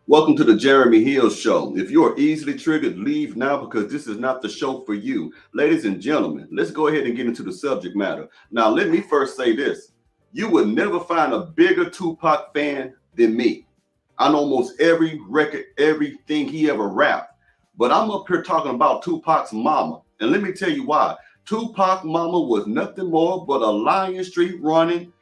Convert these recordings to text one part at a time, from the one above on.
Welcome to the Jeremy Hill Show. If you are easily triggered, leave now because this is not the show for you. Ladies and gentlemen, let's go ahead and get into the subject matter. Now, let me first say this. You would never find a bigger Tupac fan than me. I know almost every record, everything he ever rapped. But I'm up here talking about Tupac's mama. And let me tell you why. Tupac's mama was nothing more but a Lion Street running,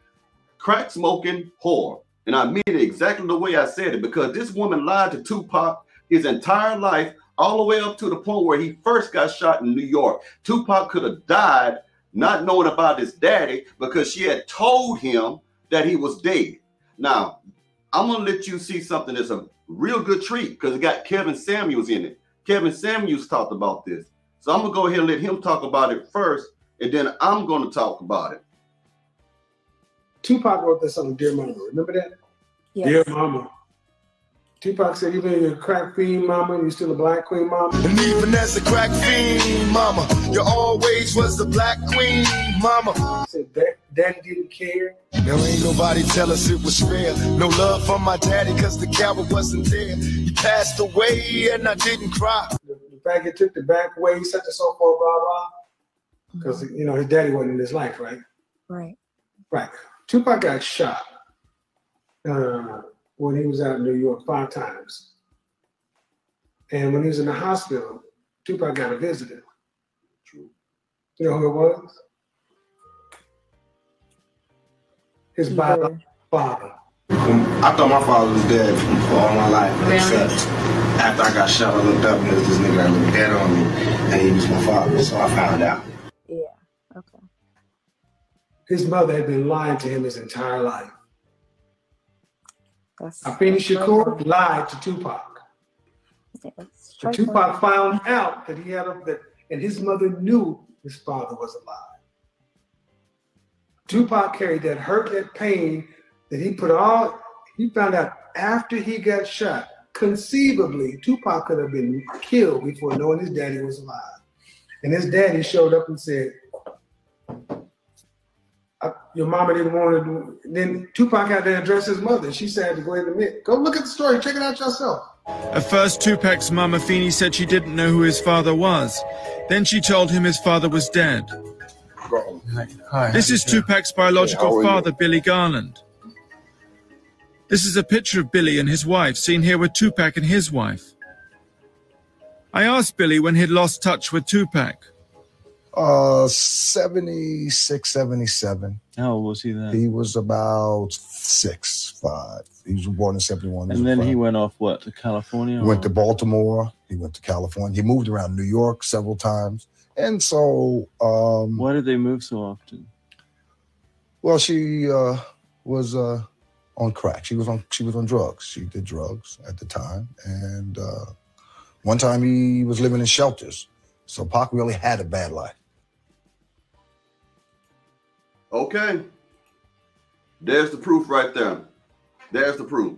crack smoking whore. And I mean it exactly the way I said it, because this woman lied to Tupac his entire life, all the way up to the point where he first got shot in New York. Tupac could have died not knowing about his daddy because she had told him that he was dead. Now, I'm going to let you see something that's a real good treat because it got Kevin Samuels in it. Kevin Samuels talked about this. So I'm going to go ahead and let him talk about it first, and then I'm going to talk about it. Tupac wrote this song, Dear Mama. Remember that? Yes. Dear Mama. Tupac said, even if you're a crack fiend, mama, you're still a black queen, mama. And even as a crack fiend, mama, you always was the black queen, mama. He said, Daddy didn't care. There ain't nobody tell us it was fair. No love from my daddy because the coward wasn't there. He passed away and I didn't cry. The fact he took the back way, such and so forth, blah, blah. Because, you know, his daddy wasn't in his life, right? Right. Right. Tupac got shot when he was out in New York 5 times. And when he was in the hospital, Tupac got a visitor. True. You know who it was? His biological father. I thought my father was dead for all my life, except after I got shot, I looked up and there was this nigga that looked dead on me, and he was my father, so I found out. Yeah, okay. His mother had been lying to him his entire life. Afeni Shakur Shakur lied to Tupac. And Tupac found out that he had and his mother knew his father was alive. Tupac carried that hurt, that pain that he found out after he got shot. Conceivably, Tupac could have been killed before knowing his daddy was alive. And his daddy showed up and said, your mama didn't want to do it. Then Tupac had to address his mother. She said to go ahead and admit. Go look at the story. Check it out yourself. At first, Tupac's mama Afeni said she didn't know who his father was. Then she told him his father was dead. Hi, this is Tupac's biological father, Billy Garland. This is a picture of Billy and his wife, seen here with Tupac and his wife. I asked Billy when he'd lost touch with Tupac. 76, 77. How old was he then? He was about 6, 5. He was born in 71. And then he went off, what, to California? Went to Baltimore. He went to California. He moved around New York several times. And so... why did they move so often? Well, she was on crack. She was on drugs. She did drugs at the time. And one time he was living in shelters. So Pac really had a bad life. Okay. There's the proof right there. There's the proof.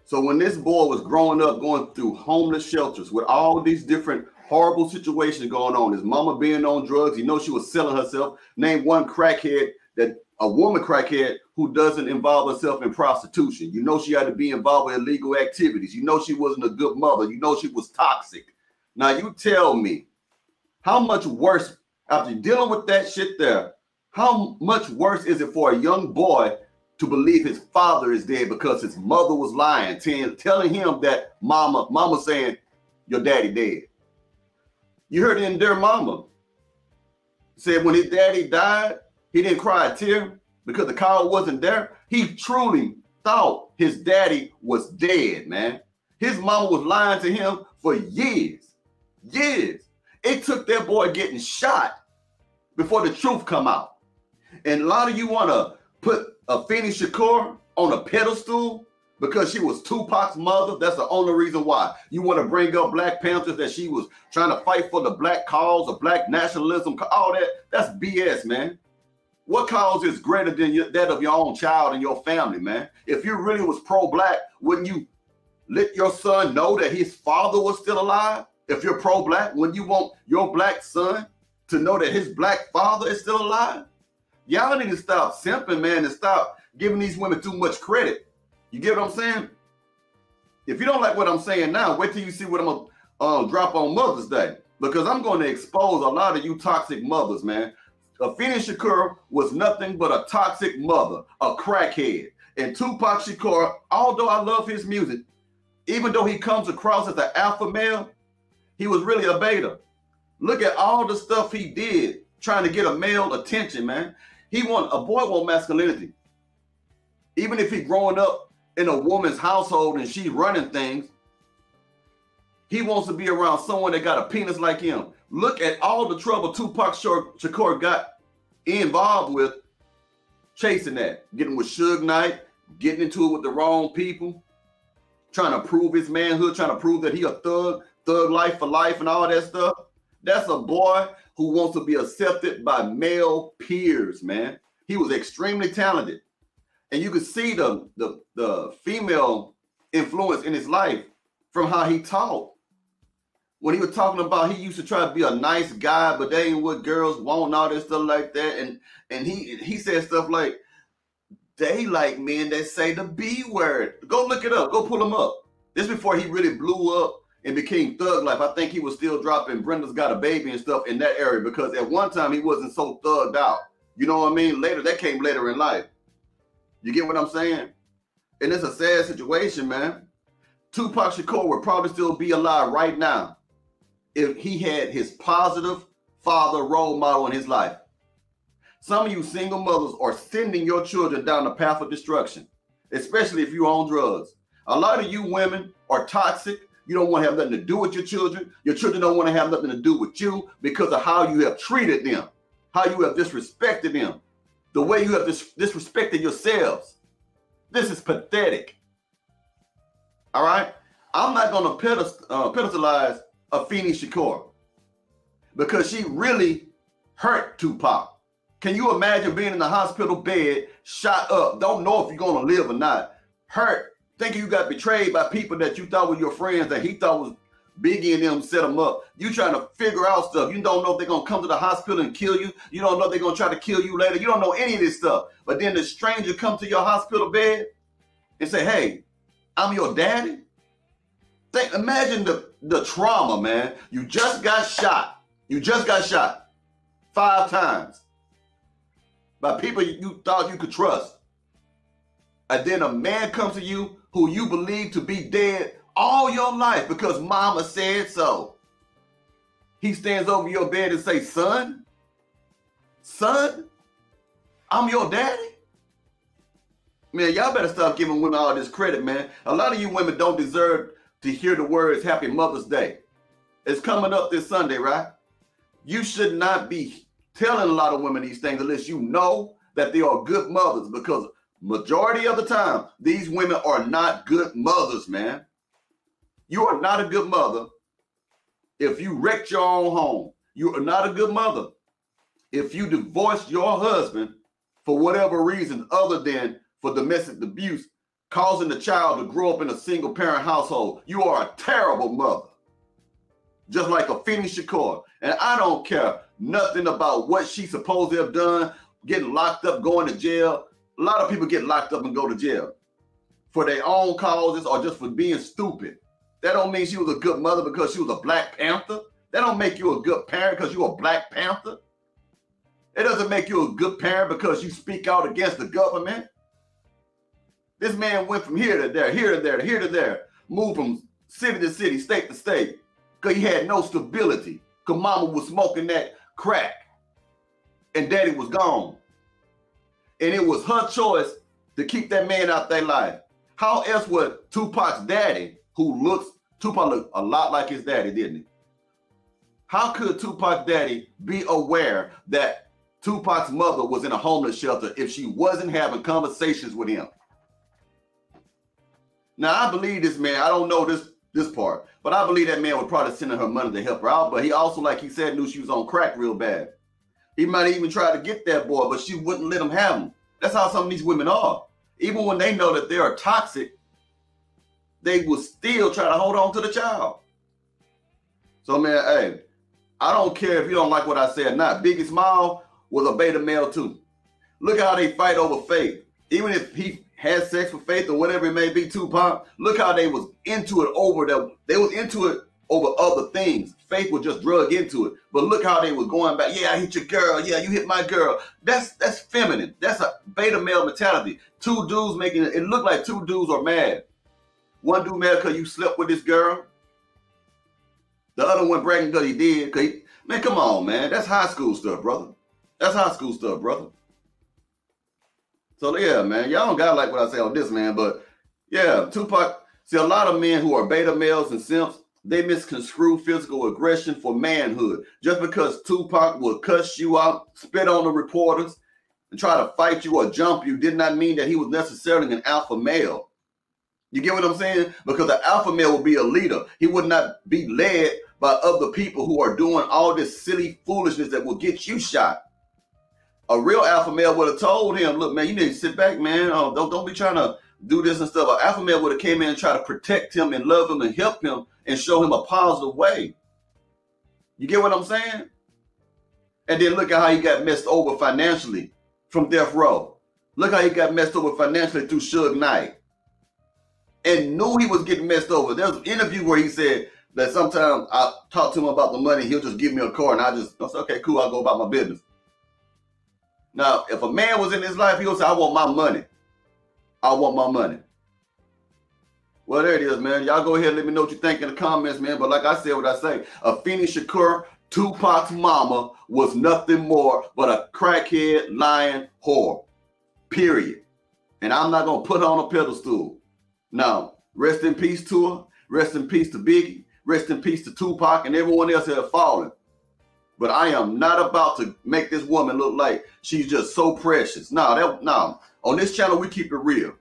So when this boy was growing up, going through homeless shelters with all these different horrible situations going on, his mama being on drugs, you know she was selling herself. Name one crackhead, a woman crackhead who doesn't involve herself in prostitution. You know she had to be involved with illegal activities. You know she wasn't a good mother. You know she was toxic. Now you tell me, how much worse, after dealing with that shit there, how much worse is it for a young boy to believe his father is dead because his mother was lying, telling him that mama saying, your daddy dead. You heard it in Dear Mama. Said when his daddy died, he didn't cry a tear because the car wasn't there. He truly thought his daddy was dead, man. His mama was lying to him for years. Years. It took that boy getting shot before the truth come out. And a lot of you want to put Afeni Shakur on a pedestal because she was Tupac's mother. That's the only reason why. You want to bring up Black Panthers, that she was trying to fight for the black cause or black nationalism, all that. That's BS, man. What cause is greater than that of your own child and your family, man? If you really was pro-black, wouldn't you let your son know that his father was still alive? If you're pro-black, wouldn't you want your black son to know that his black father is still alive? Y'all need to stop simping, man, and stop giving these women too much credit. You get what I'm saying? If you don't like what I'm saying now, wait till you see what I'm gonna drop on Mother's Day, because I'm going to expose a lot of you toxic mothers, man. Afeni Shakur was nothing but a toxic mother, a crackhead. And Tupac Shakur, although I love his music, even though he comes across as an alpha male, he was really a beta. Look at all the stuff he did trying to get a male attention, man. A boy want masculinity. Even if he growing up in a woman's household and she running things, he wants to be around someone that got a penis like him. Look at all the trouble Tupac Shakur got involved with chasing that. Getting with Suge Knight, getting into it with the wrong people, trying to prove his manhood, trying to prove that he a thug life for life and all that stuff. That's a boy who wants to be accepted by male peers, man. He was extremely talented. And you could see the female influence in his life from how he talked. When he was talking about he used to try to be a nice guy, but they ain't what girls want and all that stuff like that. And he said stuff like, they like men that say the B word. Go look it up. Go pull him up. This before he really blew up and became thug life. I think he was still dropping Brenda's Got a Baby and stuff in that area, because at one time he wasn't so thugged out. You know what I mean? Later, that came later in life. You get what I'm saying? And it's a sad situation, man. Tupac Shakur would probably still be alive right now if he had his positive father role model in his life. Some of you single mothers are sending your children down the path of destruction, especially if you're on drugs. A lot of you women are toxic. You don't want to have nothing to do with your children. Your children don't want to have nothing to do with you because of how you have treated them, how you have disrespected them, the way you have disrespected yourselves. This is pathetic. All right? I'm not going to pedestalize Afeni Shakur because she really hurt Tupac. Can you imagine being in the hospital bed, shot up, don't know if you're going to live or not, hurt, thinking you got betrayed by people that you thought were your friends that he thought was Biggie and them set them up. You trying to figure out stuff. You don't know if they're going to come to the hospital and kill you. You don't know if they're going to try to kill you later. You don't know any of this stuff. But then the stranger come to your hospital bed and say, hey, I'm your daddy. Imagine the trauma, man. You just got shot. You just got shot 5 times by people you thought you could trust. And then a man comes to you who you believe to be dead all your life because mama said so. He stands over your bed and say, son, I'm your daddy. Man, y'all better stop giving women all this credit, man. A lot of you women don't deserve to hear the words Happy Mother's Day. It's coming up this Sunday, right? You should not be telling a lot of women these things unless you know that they are good mothers, because majority of the time, these women are not good mothers, man. You are not a good mother if you wrecked your own home. You are not a good mother if you divorced your husband for whatever reason other than for domestic abuse, causing the child to grow up in a single parent household. You are a terrible mother. Just like Afeni Shakur. And I don't care nothing about what she's supposed to have done, getting locked up, going to jail. A lot of people get locked up and go to jail for their own causes or just for being stupid. That don't mean she was a good mother because she was a Black Panther. That don't make you a good parent because you're a Black Panther. It doesn't make you a good parent because you speak out against the government. This man went from here to there, here to there, here to there, moved from city to city, state to state, because he had no stability, because mama was smoking that crack and daddy was gone. And it was her choice to keep that man out their life. How else would Tupac's daddy, Tupac looked a lot like his daddy, didn't he? How could Tupac's daddy be aware that Tupac's mother was in a homeless shelter if she wasn't having conversations with him? Now, I believe this man, I don't know this part, but I believe that man would probably send her money to help her out, but he also, like he said, knew she was on crack real bad. He might even try to get that boy, but she wouldn't let him have him. That's how some of these women are. Even when they know that they are toxic, they will still try to hold on to the child. So, man, hey, I don't care if you don't like what I said or not. Biggie Small was a beta male too. Look how they fight over faith. Even if he had sex with Faith or whatever it may be, Tupac, look how they was into it over them. They was into it over other things. Faith was just drug into it. But look how they was going back. Yeah, I hit your girl. Yeah, you hit my girl. That's feminine. That's a beta male mentality. Two dudes making it look like two dudes are mad. One dude mad because you slept with this girl. The other one bragging because he did. Man, come on, man. That's high school stuff, brother. That's high school stuff, brother. So, yeah, man. Y'all don't got to like what I say on this, man. But, yeah, Tupac. See, a lot of men who are beta males and simps, they misconstrue physical aggression for manhood. Just because Tupac will cuss you out, spit on the reporters, and try to fight you or jump you did not mean that he was necessarily an alpha male. You get what I'm saying? Because the alpha male will be a leader. He would not be led by other people who are doing all this silly foolishness that will get you shot. A real alpha male would have told him, look, man, you need to sit back, man. Don't be trying to do this and stuff. An alpha male would have came in and tried to protect him and love him and help him and show him a positive way. You get what I'm saying? And then look at how he got messed over financially from Death Row. Look how he got messed over financially through Suge Knight. And knew he was getting messed over. There was an interview where he said that sometimes I talk to him about the money, he'll just give me a car, and I say, okay, cool, I'll go about my business. Now, if a man was in his life, he'll say, I want my money. I want my money. Well, there it is, man. Y'all go ahead and let me know what you think in the comments, man. But like I said, what I say, Afeni Shakur, Tupac's mama, was nothing more but a crackhead, lying whore. Period. And I'm not going to put her on a pedestal. Now, rest in peace to her. Rest in peace to Biggie. Rest in peace to Tupac and everyone else that have fallen. But I am not about to make this woman look like she's just so precious. No. On this channel, we keep it real.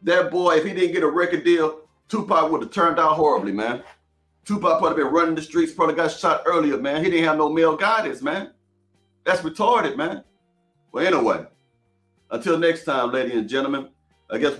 That boy, if he didn't get a record deal, Tupac would have turned out horribly, man. Tupac probably been running the streets, probably got shot earlier, man. He didn't have no male guidance, man. That's retarded, man. Well, anyway, until next time, ladies and gentlemen, I guess we'll